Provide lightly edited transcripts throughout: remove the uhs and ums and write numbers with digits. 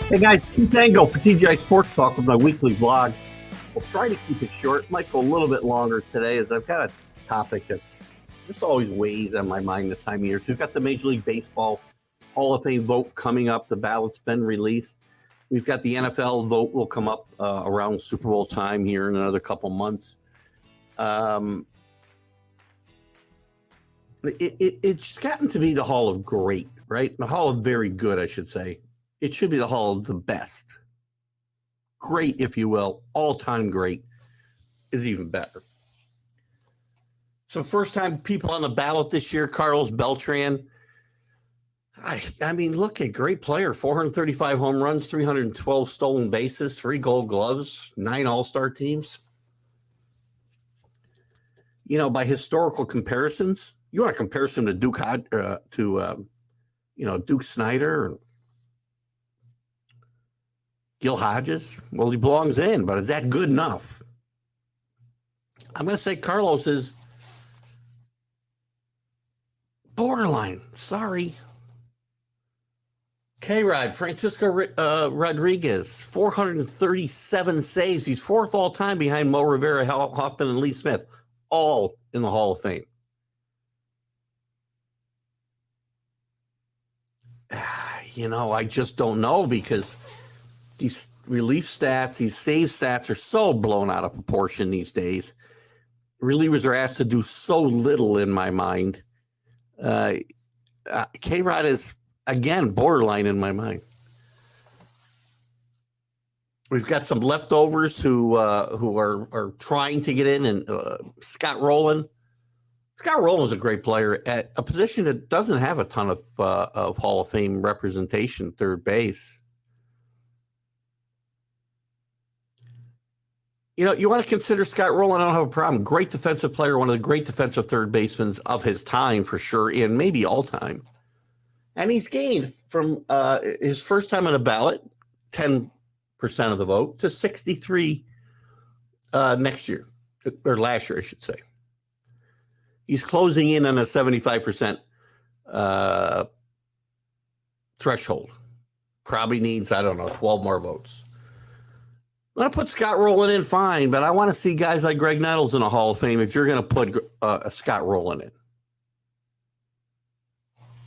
Hey guys, Keith Angle for TGI Sports Talk with my weekly vlog. We'll try to keep it short. Might go a little bit longer today as I've got a topic that's just always weighs on my mind this time of year. We've got the Major League Baseball Hall of Fame vote coming up. The ballot's been released. We've got the NFL vote will come up around Super Bowl time here in another couple months. It's gotten to be the Hall of Great, right? The Hall of Very Good, I should say. It should be the Hall of the Best. Great, if you will, all-time great is even better. So first-time people on the ballot this year, Carlos Beltran. I mean, look at great player, 435 home runs, 312 stolen bases, 3 gold gloves, 9 all-star teams. You know, by historical comparisons, you want to compare him to Duke Snyder, Gil Hodges. Well, he belongs in, but is that good enough? I'm going to say Carlos is borderline. Sorry. K-Rod, Francisco Rodriguez, 437 saves. He's 4th all-time behind Mo Rivera, Hal Hoffman, and Lee Smith, all in the Hall of Fame. You know, I just don't know because these relief stats, these save stats are so blown out of proportion these days. Relievers are asked to do so little in my mind. K-Rod is, again, borderline in my mind. We've got some leftovers who are trying to get in, and Scott Rowland. Scott Rowland is a great player at a position that doesn't have a ton of Hall of Fame representation, third base. You know, you want to consider Scott Rowland, I don't have a problem. Great defensive player, one of the great defensive third basemen of his time for sure, and maybe all time. And he's gained from his first time on a ballot, 10% of the vote, to 63 next year, or last year, I should say. He's closing in on a 75% threshold. Probably needs, I don't know, 12 more votes. I'm going to put Scott Rowland in, fine, but I want to see guys like Greg Nettles in a Hall of Fame if you're going to put Scott Rowland in.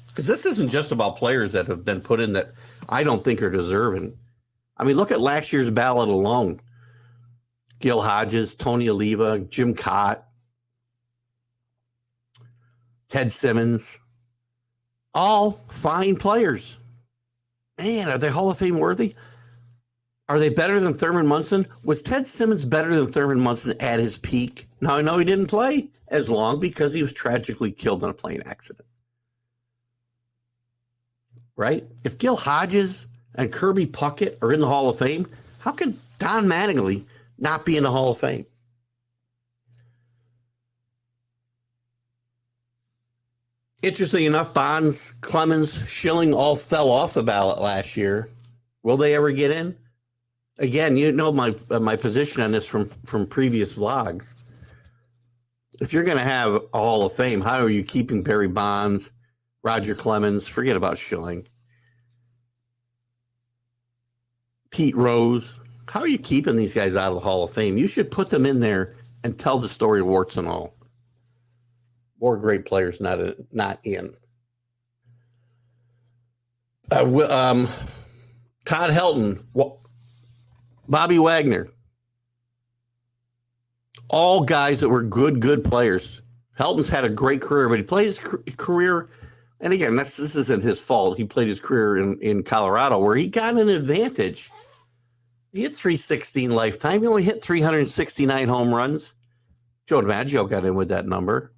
Because this isn't just about players that have been put in that I don't think are deserving. I mean, look at last year's ballot alone. Gil Hodges, Tony Oliva, Jim Cott, Ted Simmons, all fine players. Man, are they Hall of Fame worthy? Are they better than Thurman Munson? Was Ted Simmons better than Thurman Munson at his peak? Now, I know he didn't play as long because he was tragically killed in a plane accident. Right? If Gil Hodges and Kirby Puckett are in the Hall of Fame, how could Don Mattingly not be in the Hall of Fame? Interesting enough, Bonds, Clemens, Schilling all fell off the ballot last year. Will they ever get in? Again, you know my position on this from previous vlogs. If you're going to have a Hall of Fame, how are you keeping Barry Bonds, Roger Clemens? Forget about Schilling. Pete Rose. How are you keeping these guys out of the Hall of Fame? You should put them in there and tell the story, warts and all. More great players not in. Todd Helton, Bobby Wagner, all guys that were good players. Helton's had a great career, but he played his career, and again, this isn't his fault. He played his career in Colorado, where he got an advantage. He hit 316 lifetime. He only hit 369 home runs. Joe DiMaggio got in with that number.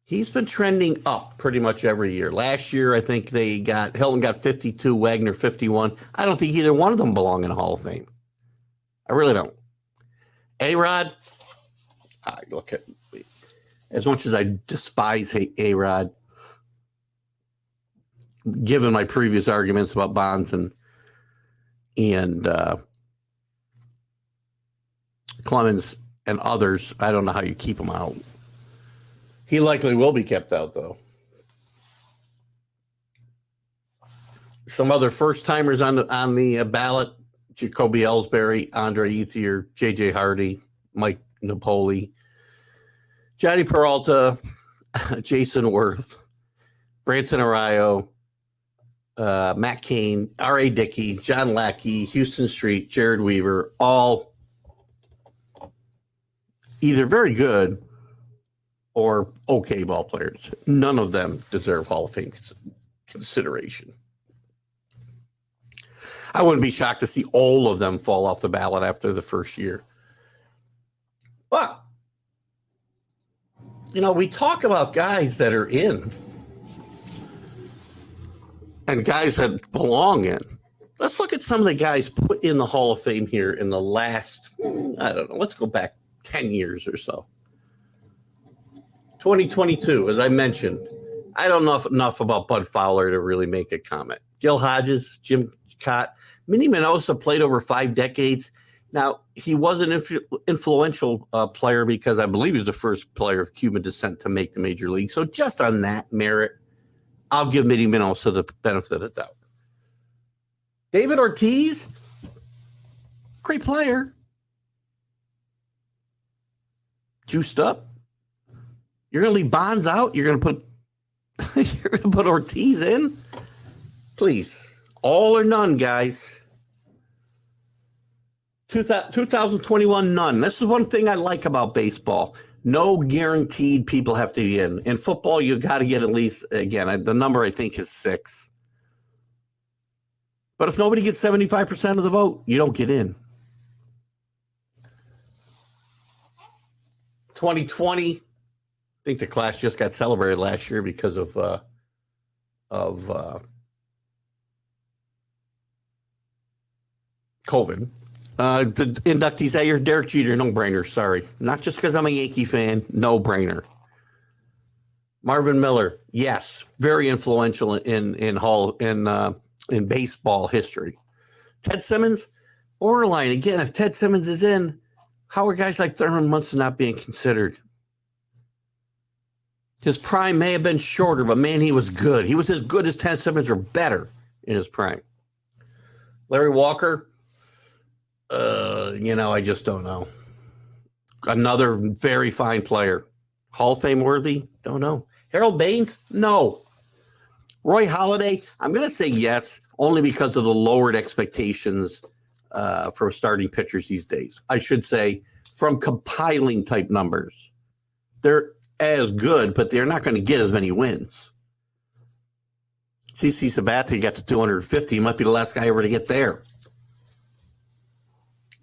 He's been trending up pretty much every year. Last year, I think Hilton got 52, Wagner 51. I don't think either one of them belong in the Hall of Fame. I really don't. A-Rod, look at as much as I despise A-Rod, given my previous arguments about Bonds and Clemens and others, I don't know how you keep him out. He likely will be kept out, though. Some other first timers on the ballot: Jacoby Ellsbury, Andre Ethier, J.J. Hardy, Mike Napoli, Johnny Peralta, Jason Worth, Branson Arroyo, Matt Cain, R.A. Dickey, John Lackey, Houston Street, Jared Weaver, all either very good or okay ball players. None of them deserve Hall of Fame consideration. I wouldn't be shocked to see all of them fall off the ballot after the first year. But, we talk about guys that are in and guys that belong in. Let's look at some of the guys put in the Hall of Fame here in the last, I don't know, let's go back 10 years or so. 2022, as I mentioned, I don't know enough about Bud Fowler to really make a comment. Gil Hodges, Jim Cott, Minnie Minoso played over 5 decades. Now, he was an influential player because I believe he was the first player of Cuban descent to make the major league. So just on that merit, I'll give Minnie Minoso the benefit of the doubt. David Ortiz, great player. Juiced up. You're going to leave Bonds out? You're going to put Ortiz in? Please. All or none, guys. 2021, none. This is one thing I like about baseball. No guaranteed people have to be in. In football, you got to get at least, again, the number I think is 6. But if nobody gets 75% of the vote, you don't get in. 2020, I think the class just got celebrated last year because of COVID. The inductees that year, Derek Jeter, no brainer. Sorry, not just because I'm a Yankee fan, no brainer. Marvin Miller, yes, very influential in baseball history. Ted Simmons, borderline again. If Ted Simmons is in, how are guys like Thurman Munson not being considered? His prime may have been shorter, but man, he was good. He was as good as Ted Simmons or better in his prime. Larry Walker, I just don't know. Another very fine player. Hall of Fame worthy? Don't know. Harold Baines? No. Roy Halladay? I'm going to say yes, only because of the lowered expectations for starting pitchers these days. I should say from compiling type numbers. They're as good, but they're not going to get as many wins. CC Sabathia got to 250. He might be the last guy ever to get there.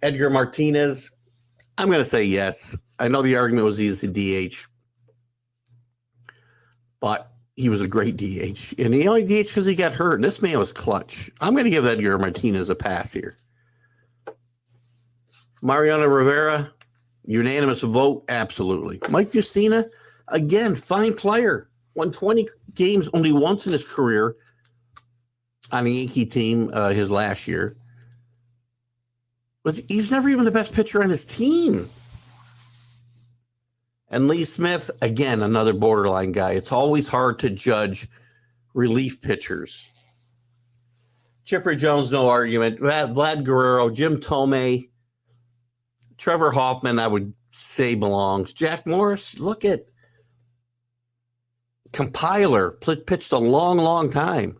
Edgar Martinez, I'm going to say yes. I know the argument was he's a DH, but he was a great DH. And he only DH because he got hurt. And this man was clutch. I'm going to give Edgar Martinez a pass here. Mariano Rivera, unanimous vote, absolutely. Mike Mussina, again, fine player. Won 20 games only once in his career on the Yankee team his last year. He's never even the best pitcher on his team. And Lee Smith, again, another borderline guy. It's always hard to judge relief pitchers. Chipper Jones, no argument. Vlad Guerrero, Jim Tomei, Trevor Hoffman, I would say belongs. Jack Morris, look at compiler, pitched a long, long time.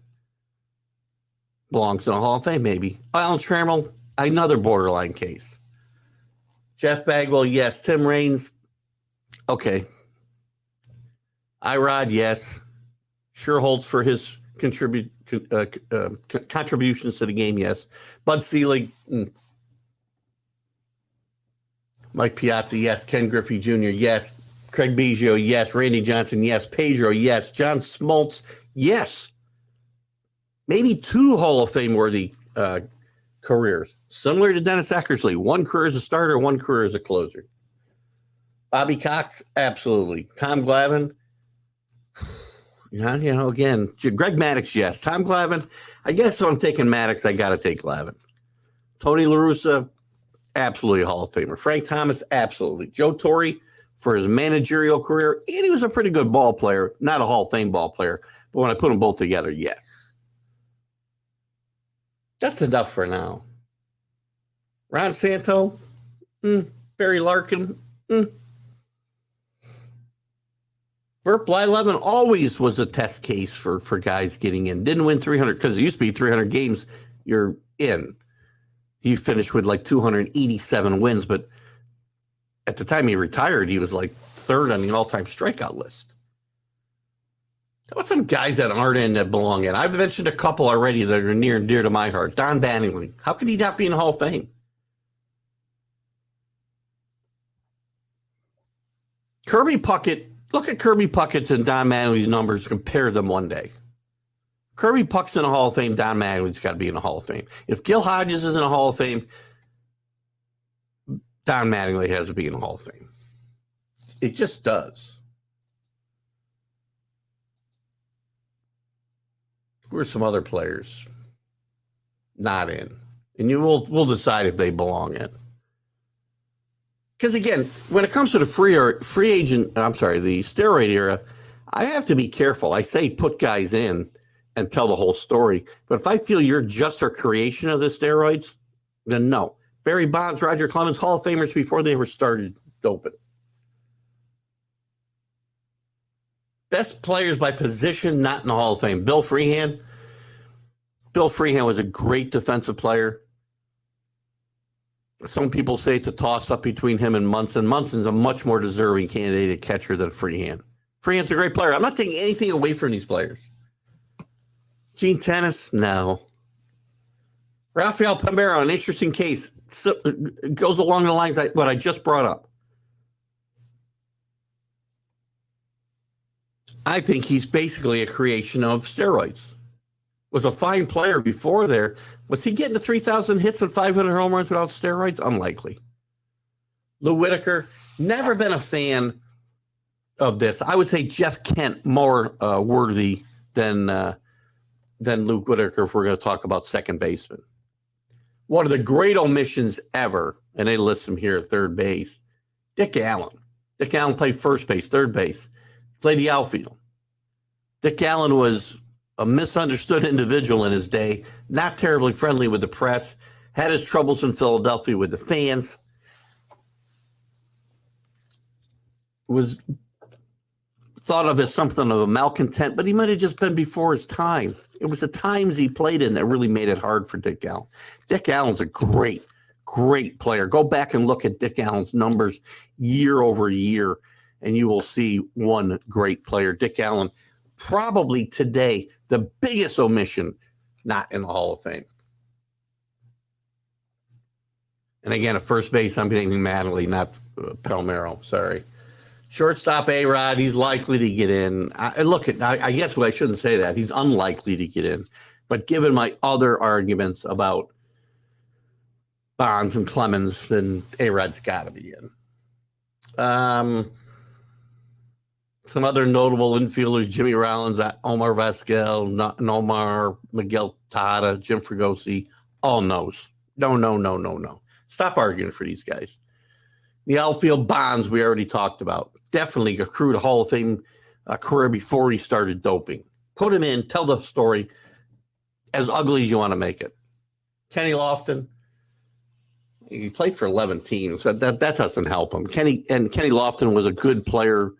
Belongs in a Hall of Fame, maybe. Alan Trammell, another borderline case. Jeff Bagwell, yes. Tim Raines, okay. Irod, yes. Sherholtz for his contributions to the game, yes. Bud Selig, Mike Piazza, yes. Ken Griffey Jr., yes. Craig Biggio, yes. Randy Johnson, yes. Pedro, yes. John Smoltz, yes. Maybe 2 Hall of Fame worthy careers, similar to Dennis Eckersley. 1 career as a starter, 1 career as a closer. Bobby Cox, absolutely. Tom Glavine, again, Greg Maddux, yes. Tom Glavine, I guess if I'm taking Maddux, I got to take Glavine. Tony La Russa, absolutely a Hall of Famer. Frank Thomas, absolutely. Joe Torre for his managerial career, and he was a pretty good ball player, not a Hall of Fame ball player, but when I put them both together, yes. That's enough for now. Ron Santo, Barry Larkin, Burt Blyleven always was a test case for guys getting in. Didn't win 300 because it used to be 300 games, you're in. He finished with like 287 wins, but at the time he retired, he was like third on the all-time strikeout list. How about some guys that aren't in that belong in? I've mentioned a couple already that are near and dear to my heart. Don Mattingly. How could he not be in the Hall of Fame? Kirby Puckett. Look at Kirby Puckett's and Don Mattingly's numbers. Compare them one day. Kirby Puckett's in the Hall of Fame. Don Mattingly's got to be in the Hall of Fame. If Gil Hodges is in the Hall of Fame, Don Mattingly has to be in the Hall of Fame. It just does. Who are some other players not in? And we'll decide if they belong in. Because again, when it comes to the the steroid era, I have to be careful. I say put guys in and tell the whole story. But if I feel you're just a creation of the steroids, then no. Barry Bonds, Roger Clemens, Hall of Famers before they ever started doping. Best players by position, not in the Hall of Fame. Bill Freehan. Bill Freehan was a great defensive player. Some people say it's a toss-up between him and Munson. Munson's a much more deserving candidate at catcher than Freehan. Freehan's a great player. I'm not taking anything away from these players. Gene Tennis, no. Rafael Palmeiro, an interesting case. So, it goes along the lines of what I just brought up. I think he's basically a creation of steroids. Was a fine player before there. Was he getting to 3,000 hits and 500 home runs without steroids? Unlikely. Lou Whitaker, never been a fan of this. I would say Jeff Kent more worthy than Luke Whitaker if we're going to talk about second baseman. One of the great omissions ever, and they list him here at third base, Dick Allen. Dick Allen played first base, third base, played the outfield. Dick Allen was a misunderstood individual in his day, not terribly friendly with the press, had his troubles in Philadelphia with the fans, was thought of as something of a malcontent, but he might have just been before his time. It was the times he played in that really made it hard for Dick Allen. Dick Allen's a great, great player. Go back and look at Dick Allen's numbers year over year, and you will see one great player. Dick Allen, probably today, the biggest omission not in the Hall of Fame. And again, at first base, I'm getting Mattingly, not Palmeiro. Sorry. Shortstop A-Rod, he's likely to get in. I guess I shouldn't say that. He's unlikely to get in. But given my other arguments about Bonds and Clemens, then A-Rod's got to be in. Some other notable infielders, Jimmy Rollins, Omar Vizquel, Nomar, Miguel Tejada, Jim Fregosi, all no's. No. Stop arguing for these guys. The outfield, Bonds, we already talked about. Definitely accrued a Hall of Fame career before he started doping. Put him in, tell the story as ugly as you want to make it. Kenny Lofton, he played for 11 teams, but that doesn't help him. Kenny Lofton was a good player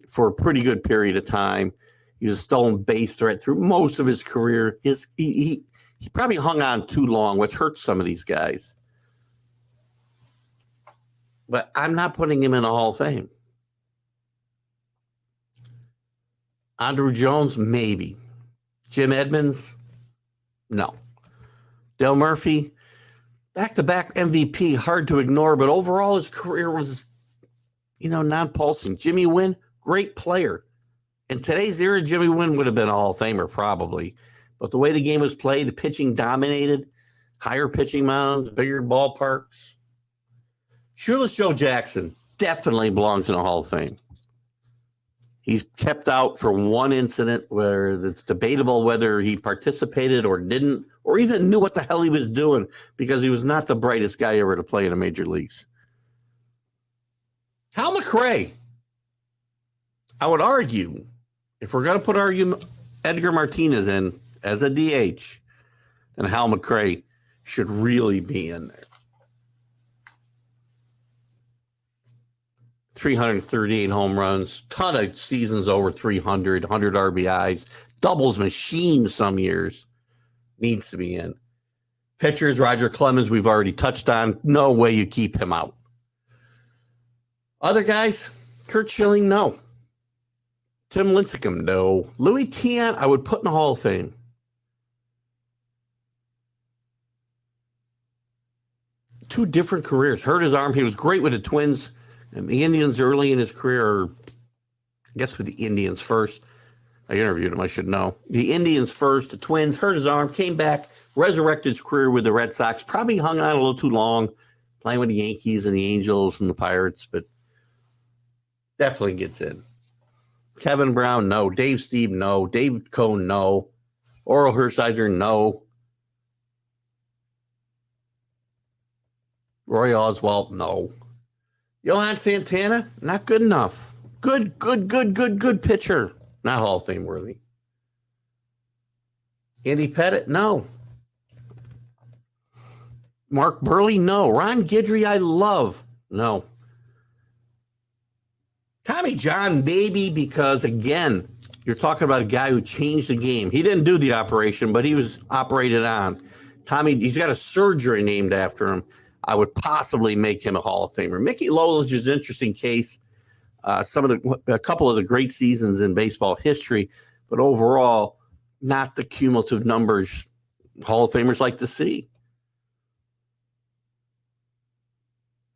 for a pretty good period of time. He was a stolen base threat through most of his career. He probably hung on too long, which hurts some of these guys. But I'm not putting him in the Hall of Fame. Andrew Jones, maybe. Jim Edmonds, no. Dale Murphy, back-to-back MVP, hard to ignore, but overall his career was, non-pulsing. Jimmy Wynn, great player. In today's era, Jimmy Wynn would have been a Hall of Famer probably. But the way the game was played, the pitching dominated, higher pitching mounds, bigger ballparks. Shoeless Joe Jackson definitely belongs in the Hall of Fame. He's kept out for one incident where it's debatable whether he participated or didn't, or even knew what the hell he was doing because he was not the brightest guy ever to play in the major leagues. Hal McRae. I would argue, if we're going to put Edgar Martinez in as a DH, then Hal McRae should really be in there. 338 home runs, ton of seasons over 300, 100 RBIs, doubles machine some years. Needs to be in. Pitchers, Roger Clemens, we've already touched on. No way you keep him out. Other guys, Curt Schilling, no. Tim Lincecum, no. Louis Tiant, I would put in the Hall of Fame. Two different careers. Hurt his arm. He was great with the Twins and the Indians early in his career, or I guess with the Indians first. I interviewed him, I should know. The Indians first, the Twins, hurt his arm, came back, resurrected his career with the Red Sox. Probably hung on a little too long, playing with the Yankees and the Angels and the Pirates, but definitely gets in. Kevin Brown, no. Dave Steve, no. David Cohn, no. Oral Hershiser, no. Roy Oswalt, no. Johan Santana, not good enough. Good pitcher. Not Hall of Fame worthy. Andy Pettitte, no. Mark Burley, no. Ron Guidry, I love, no. Tommy John, maybe, because, again, you're talking about a guy who changed the game. He didn't do the operation, but he was operated on. Tommy, he's got a surgery named after him. I would possibly make him a Hall of Famer. Mickey Lolich is an interesting case. A couple of the great seasons in baseball history, but overall, not the cumulative numbers Hall of Famers like to see.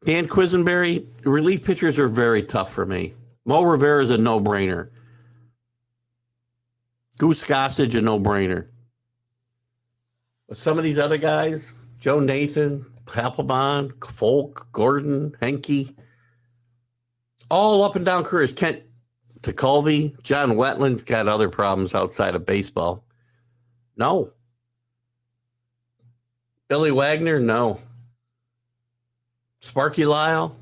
Dan Quisenberry, relief pitchers are very tough for me. Mo Rivera is a no-brainer. Goose Gossage, a no-brainer. But some of these other guys, Joe Nathan, Papelbon, Folk, Gordon, Henke, all up and down careers. Kent Tekulve, John Wetland's got other problems outside of baseball. No. Billy Wagner, no. Sparky Lyle.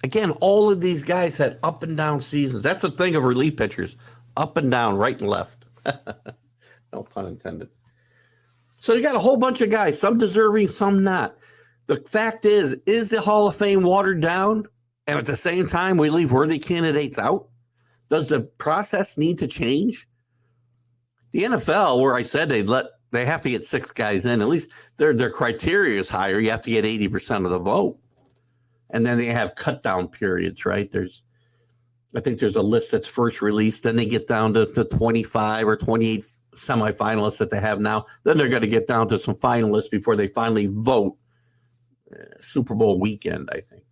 Again, all of these guys had up and down seasons. That's the thing of relief pitchers. Up and down, right and left. No pun intended. So you got a whole bunch of guys, some deserving, some not. The fact is the Hall of Fame watered down? And at the same time, we leave worthy candidates out? Does the process need to change? The NFL, where I said they have to get 6 guys in, at least their criteria is higher. You have to get 80% of the vote. And then they have cut down periods, right? I think there's a list that's first released. Then they get down to the 25 or 28 semifinalists that they have now. Then they're going to get down to some finalists before they finally vote Super Bowl weekend, I think.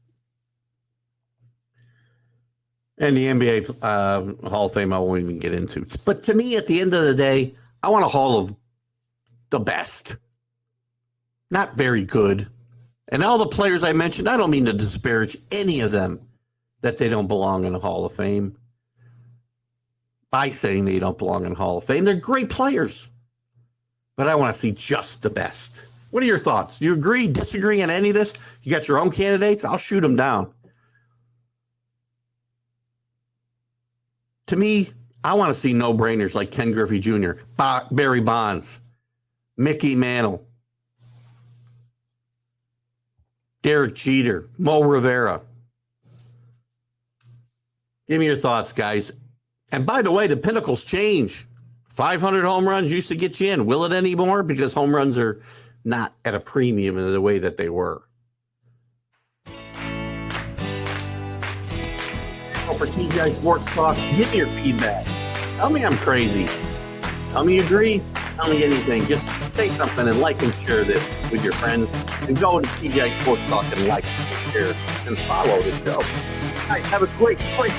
And the NBA Hall of Fame I won't even get into. But to me, at the end of the day, I want a Hall of the best. Not very good. And all the players I mentioned, I don't mean to disparage any of them that they don't belong in the Hall of Fame by saying they don't belong in the Hall of Fame. They're great players. But I want to see just the best. What are your thoughts? You agree, disagree on any of this? You got your own candidates? I'll shoot them down. To me, I want to see no-brainers like Ken Griffey Jr., Barry Bonds, Mickey Mantle, Derek Jeter, Mo Rivera. Give me your thoughts, guys. And by the way, the pinnacles change. 500 home runs used to get you in. Will it anymore? Because home runs are not at a premium in the way that they were. For TGI Sports Talk, give me your feedback. Tell me I'm crazy. Tell me you agree. Tell me anything. Just say something and like and share this with your friends. And go to TGI Sports Talk and like and share and follow the show. Guys, have a great week.